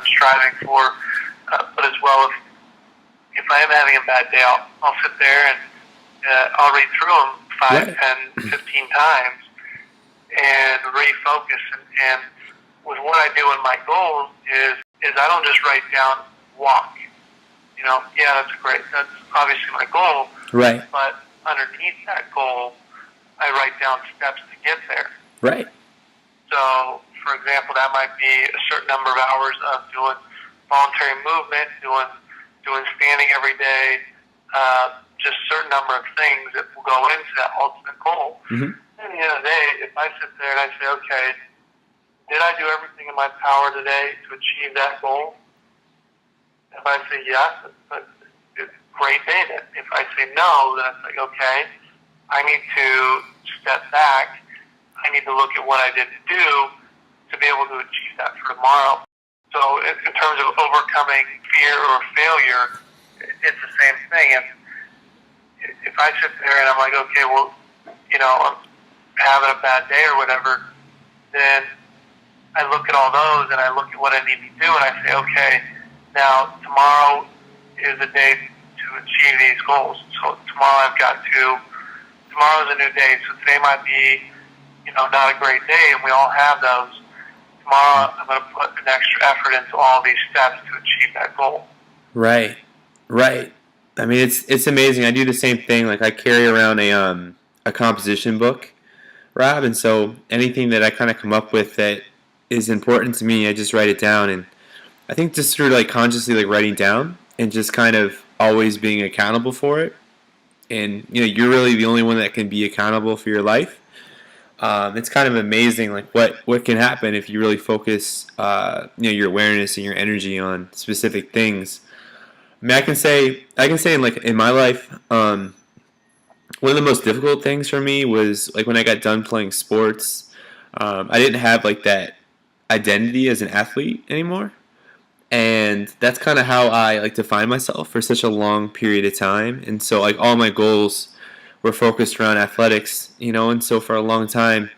I'm striving for. But as well, if I am having a bad day, I'll sit there and I'll read through them 5, 10, 15 times and refocus. And with what I do in my goals is I don't just write down walk. Yeah, that's great. That's obviously my goal. Right. But underneath that goal, I write down steps to get there. Right. So, for example, that might be a certain number of hours of doing voluntary movement, doing standing every day, just a certain number of things that will go into that ultimate goal. Mm-hmm. At the end of the day, if I sit there and I say, okay, did I do everything in my power today to achieve that goal? If I say yes, it's a great day. If I say no, then it's like, okay, I need to step back. I need to look at what I didn't do to be able to achieve that for tomorrow. So in terms of overcoming fear or failure, it's the same thing. If I sit there and I'm like, okay, well, I'm having a bad day or whatever, then I look at all those and I look at what I need to do and I say, okay, now tomorrow is a day to achieve these goals. So tomorrow's a new day. So today might be, not a great day, and we all have those. Tomorrow I'm going to put an extra effort into all these steps to achieve that goal. Right. I mean, it's amazing. I do the same thing. Like, I carry around a composition book, Rob, and so anything that I kind of come up with that is important to me, I just write it down. And I think just through consciously writing down and just kind of always being accountable for it, and you're really the only one that can be accountable for your life. It's kind of amazing, what can happen if you really focus, your awareness and your energy on specific things. I mean, I can say in my life, one of the most difficult things for me was when I got done playing sports. I didn't have that identity as an athlete anymore, and that's kind of how I defined myself for such a long period of time. And so all my goals were focused around athletics, and so for a long time,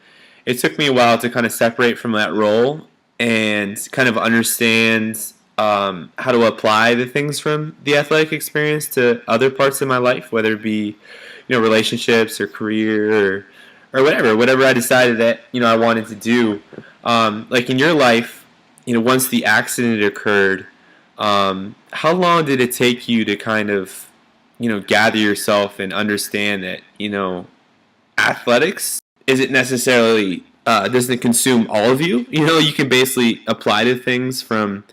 it took me a while to kind of separate from that role and kind of understand how to apply the things from the athletic experience to other parts of my life, whether it be, relationships or career or whatever I decided that, I wanted to do. In your life, once the accident occurred, how long did it take you to kind of, gather yourself and understand that, athletics isn't necessarily, doesn't consume all of you. You can basically apply to things from,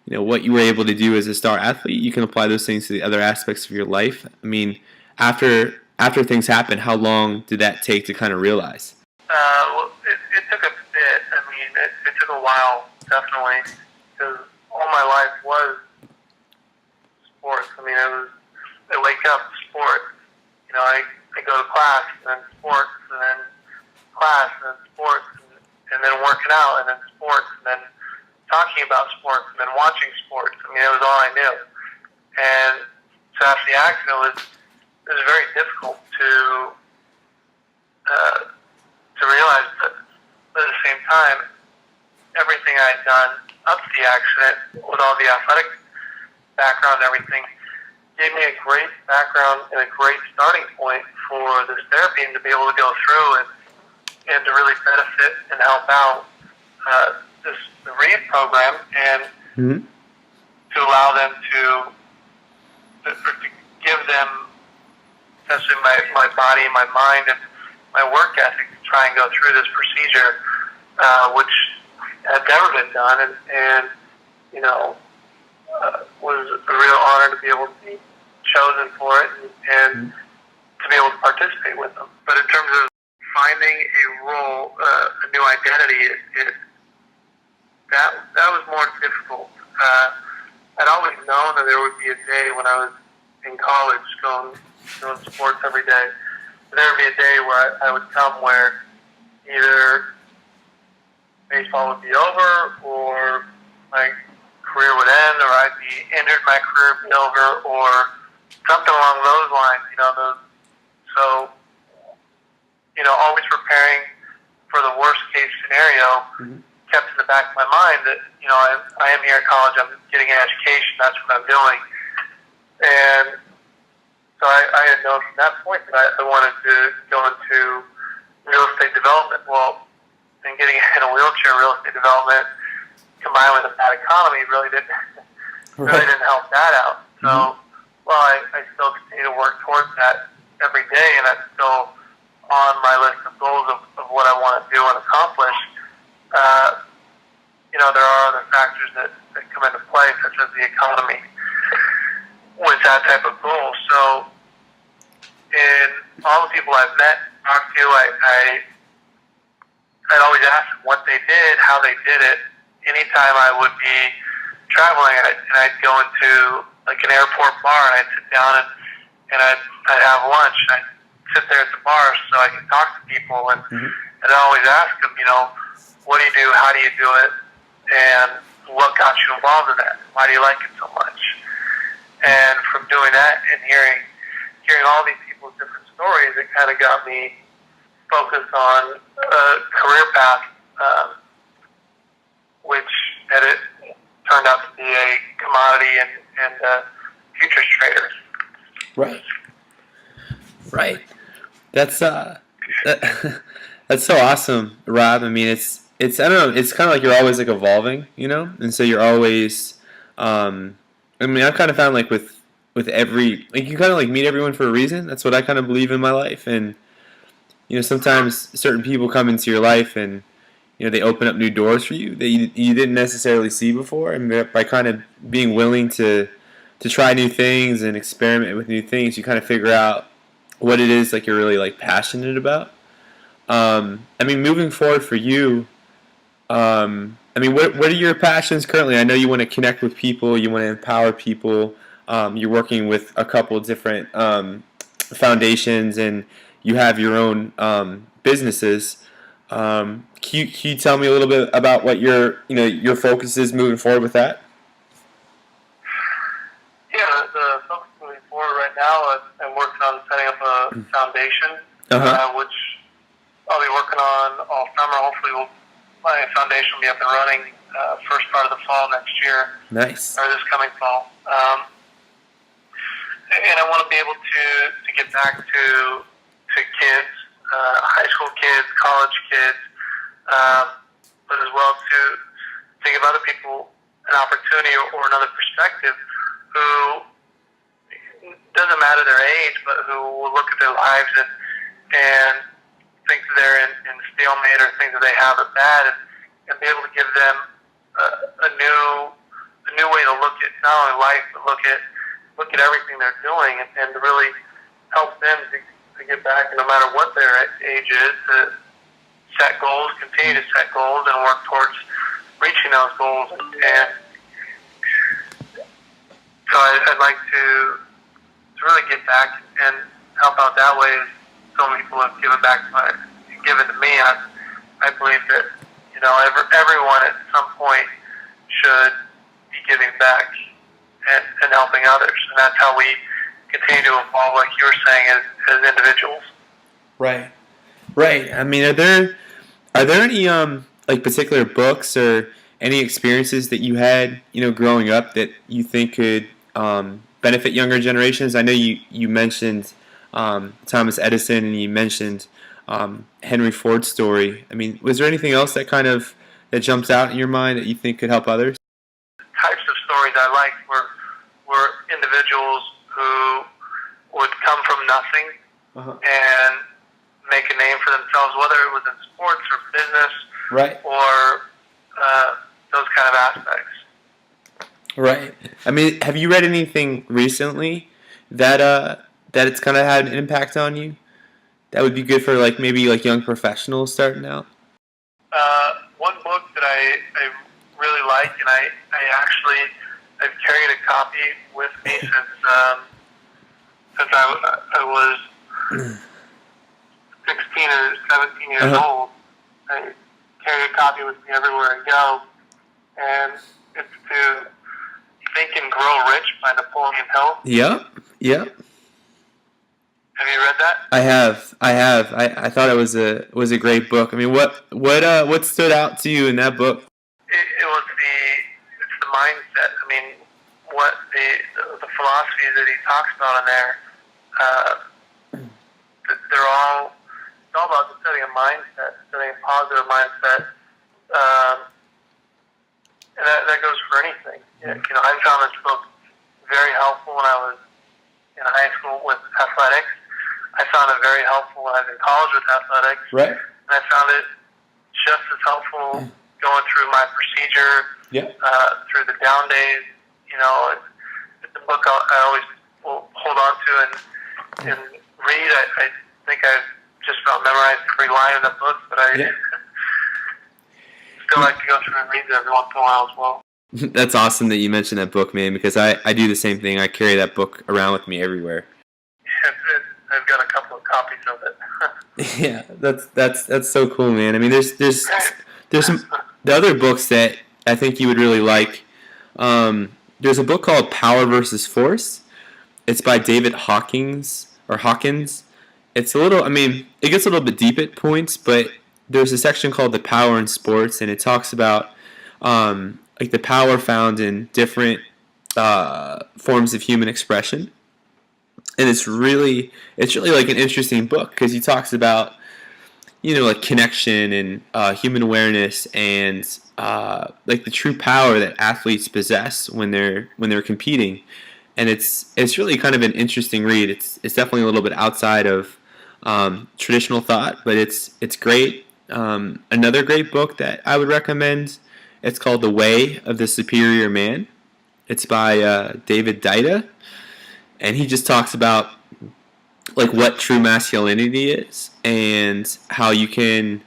what you were able to do as a star athlete. You can apply those things to the other aspects of your life. I mean, after things happen, how long did that take to kind of realize? Well, it took a bit. I mean, it took a while, definitely, because all my life was sports. I mean, I wake up, sports. I go to class, and then sports, and then class, and then sports, and then working out, and then sports, and then talking about sports, and then watching sports. I mean, it was all I knew. And so after the accident, it was very difficult to realize, but at the same time, everything I had done up to the accident, with all the athletic background and everything, gave me a great background and a great starting point for this therapy and to be able to go through and to really benefit and help out the rehab program and to allow them to give them essentially my body, my mind, and my work ethic to try and go through this procedure, which had never been done, and was a real honor to be able to be chosen for it and to be able to participate with them. But in terms of finding a role, a new identity, that was more difficult. I'd always known that there would be a day when I was in college doing sports every day. There would be a day where I would come where either baseball would be over or my career would end, or I'd be injured, my career would be over, or something along those lines. So always preparing for the worst case scenario kept in the back back of my mind that, I am here at college, I'm getting an education, that's what I'm doing. And so I had known from that point that I wanted to go into real estate development. Well, and getting in a wheelchair, real estate development combined with a bad economy really didn't help that out. So, well, I still continue to work towards that every day, and that's still on my list of goals of what I want to do and accomplish. There are other factors that come into play, such as the economy, with that type of goal. So, in all the people I've met, talked to, I'd always ask them what they did, how they did it. Anytime I would be traveling, and I'd go into like an airport bar, and I'd sit down and I'd have lunch. I'd sit there at the bar so I could talk to people, and I'd always ask them, what do you do? How do you do it? And what got you involved in that? Why do you like it so much? And from doing that and hearing all these people's different stories, it kind of got me focused on a career path, which it turned out to be a commodity and futures trader. Right. That's that's so awesome, Rob. I mean, it's I don't know. It's kind of like you're always like evolving, and so you're always. I mean, I've kind of found like with every you kind of like meet everyone for a reason. That's what I kind of believe in my life, and sometimes certain people come into your life and they open up new doors for you that you didn't necessarily see before, and by kind of being willing to try new things and experiment with new things, you kind of figure out what it is like you're really like passionate about. I mean, moving forward for you, I mean, what are your passions currently? I know you want to connect with people, you want to empower people. You're working with a couple different foundations, and you have your own businesses. Can you tell me a little bit about what your focus is moving forward with that? Yeah, the focus moving forward right now, I'm working on setting up a foundation, which I'll be working on all summer. Hopefully, my foundation will be up and running first part of the fall next year. Nice. Or this coming fall. And I want to be able to get back to kids, high school kids, college kids, but as well to give other people an opportunity or another perspective who doesn't matter their age, but who will look at their lives and think that they're in stalemate or think that they have it bad, and be able to give them a new way to look at not only life, but look at everything they're doing, and to really help them to get back, no matter what their age is, to set goals, continue to set goals, and work towards reaching those goals. And so I'd like to really get back and help out that way. As so many people have given to me. I believe that everyone at some point should be giving back and helping others, and that's how we continue to evolve, like you were saying, as individuals. Right. I mean, are there any like particular books or any experiences that you had growing up that you think could benefit younger generations? I know you mentioned Thomas Edison, and you mentioned Henry Ford's story. I mean, was there anything else that that jumps out in your mind that you think could help others? Types of stories I liked were individuals who would come from nothing and make a name for themselves, whether it was in sports or business, right, or those kind of aspects. Right. I mean, have you read anything recently that it's kind of had an impact on you? That would be good for maybe young professionals starting out. One book that I really like, and I've carried a copy with me since I was 16 or 17 years old. I carry a copy with me everywhere I go, and it's to Think and Grow Rich by Napoleon Hill. Yep. Have you read that? I have. I thought it was a great book. I mean, what stood out to you in that book? it was it's the mindset. I mean, what the philosophies that he talks about in there, they're all it's all about setting a mindset, setting a positive mindset, and that goes for anything. You know, I found this book very helpful when I was in high school with athletics. I found it very helpful when I was in college with athletics. Right. And I found it just as helpful going through my procedure, through the down days. You know, it's a book I always will hold on to and read. I think I've just about memorized every line of the book, but I still like to go through and read it every once in a while as well. That's awesome that you mentioned that book, man, because I do the same thing. I carry that book around with me everywhere. Yeah, I've got a couple of copies of it. Yeah, that's so cool, man. I mean, there's some the other books that I think you would really like. There's a book called Power versus Force. It's by David Hawkins. It's a little, I mean, it gets a little bit deep at points, but there's a section called The Power in Sports, and it talks about like the power found in different forms of human expression. And it's really like an interesting book because he talks about, you know, like connection and human awareness and like the true power that athletes possess when they're competing. And it's really kind of an interesting read. It's definitely a little bit outside of traditional thought, but it's great. Another great book that I would recommend. It's called The Way of the Superior Man. It's by David Deida, and he just talks about like what true masculinity is and how you can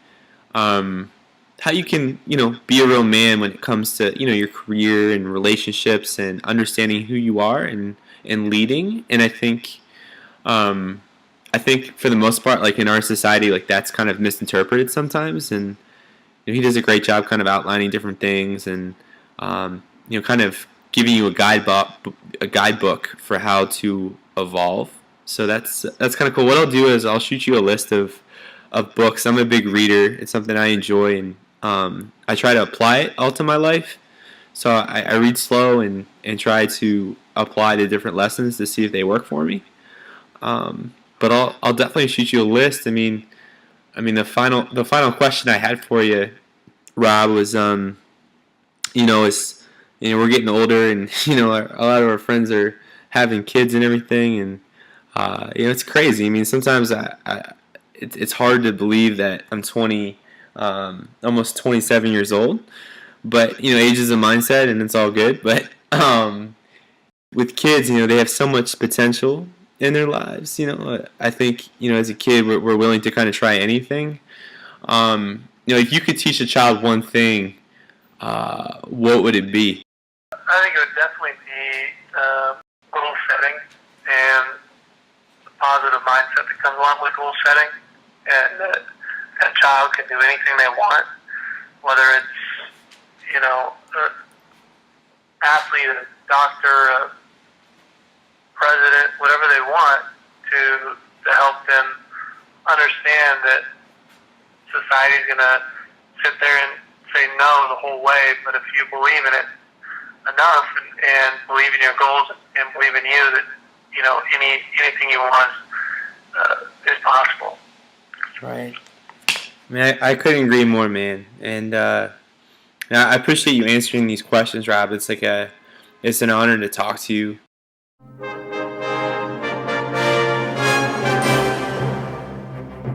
you know, be a real man when it comes to, you know, your career and relationships and understanding who you are and leading. And I think for the most part, like in our society, like that's kind of misinterpreted sometimes. And you know, he does a great job kind of outlining different things and you know, kind of giving you a guidebook for how to evolve. So that's kind of cool. What I'll do is I'll shoot you a list of books. I'm a big reader. It's something I enjoy, and I try to apply it all to my life. So I read slow and try to apply the different lessons to see if they work for me. But I'll definitely shoot you a list. I mean the final question I had for you, Rob, was you know, we're getting older, and you know, a lot of our friends are having kids and everything, and you know, it's crazy. I mean, sometimes it's hard to believe that I'm 20, almost 27 years old. But you know, age is a mindset, and it's all good. But with kids, you know, they have so much potential in their lives. You know, I think, you know, as a kid, we're willing to kind of try anything. You know, if you could teach a child one thing, what would it be? I think it would definitely be goal setting and the positive mindset that comes along with goal setting, and that a child can do anything they want, whether it's, you know, an athlete, a doctor, a president, whatever they want, to help them understand that society's going to sit there and say no the whole way, but if you believe in it enough and believe in your goals and believe in you, that, you know, anything you want is possible. Right. I mean, I couldn't agree more, man. And I appreciate you answering these questions, Rob. It's an honor to talk to you.